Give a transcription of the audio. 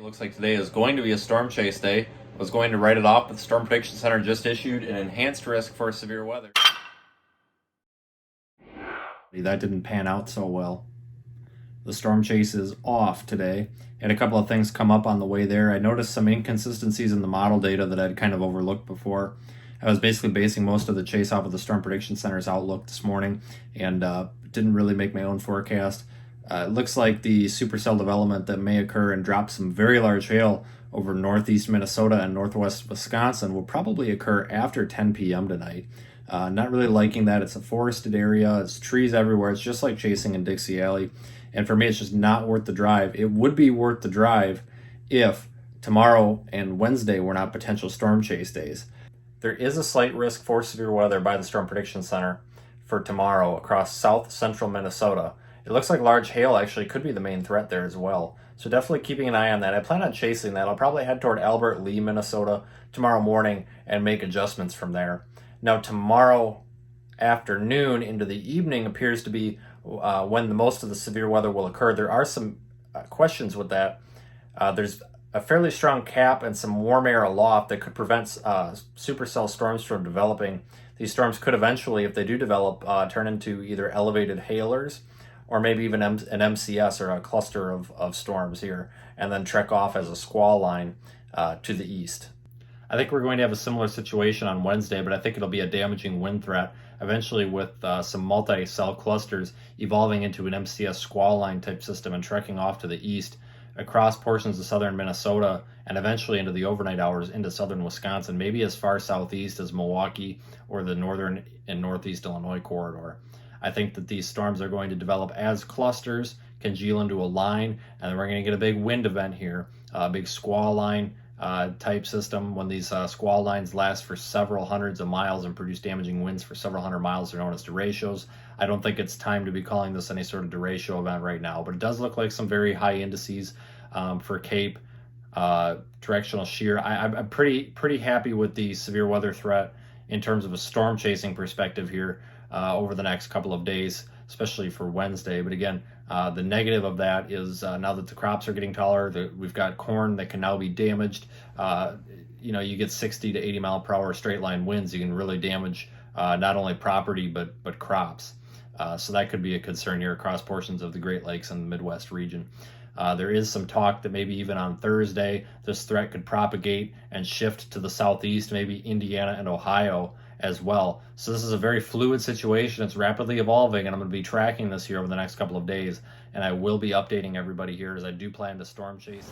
Looks like today is going to be a storm chase day. I was going to write it off, but the Storm Prediction Center just issued an enhanced risk for severe weather. That didn't pan out so well. The storm chase is off today. Had a couple of things come up on the way there. I noticed some inconsistencies in the model data that I'd kind of overlooked before. I was basically basing most of the chase off of the Storm Prediction Center's outlook this morning and didn't really make my own forecast. It looks like the supercell development that may occur and drop some very large hail over northeast Minnesota and northwest Wisconsin will probably occur after 10 p.m. tonight. Not really liking that. It's a forested area. It's trees everywhere. It's just like chasing in Dixie Alley. And for me, it's just not worth the drive. It would be worth the drive if tomorrow and Wednesday were not potential storm chase days. There is a slight risk for severe weather by the Storm Prediction Center for tomorrow across south central Minnesota. It looks like large hail actually could be the main threat there as well. So definitely keeping an eye on that. I plan on chasing that. I'll probably head toward Albert Lee, Minnesota tomorrow morning and make adjustments from there. Now tomorrow afternoon into the evening appears to be when the most of the severe weather will occur. There are some questions with that. There's a fairly strong cap and some warm air aloft that could prevent supercell storms from developing. These storms could eventually, if they do develop, turn into either elevated hailers or maybe even an MCS or a cluster of storms here, and then trek off as a squall line to the east. I think we're going to have a similar situation on Wednesday, but I think it'll be a damaging wind threat, eventually with some multi-cell clusters evolving into an MCS squall line type system and trekking off to the east across portions of southern Minnesota and eventually into the overnight hours into southern Wisconsin, maybe as far southeast as Milwaukee or the northern and northeast Illinois corridor. I think that these storms are going to develop as clusters, congeal into a line, and then we're going to get a big wind event here, a big squall line type system. When these squall lines last for several hundreds of miles and produce damaging winds for several hundred miles, they're known as derechos. I don't think it's time to be calling this any sort of derecho event right now, but it does look like some very high indices for Cape directional shear. I'm pretty happy with the severe weather threat in terms of a storm chasing perspective here over the next couple of days, especially for Wednesday. But again, the negative of that is now that the crops are getting taller, we've got corn that can now be damaged. You get 60 to 80 mile per hour straight line winds. You can really damage not only property but crops. So that could be a concern here across portions of the Great Lakes and the Midwest region. There is some talk that maybe even on Thursday, this threat could propagate and shift to the southeast, maybe Indiana and Ohio as well. So this is a very fluid situation. It's rapidly evolving, and I'm going to be tracking this here over the next couple of days, and I will be updating everybody here as I do plan to storm chase.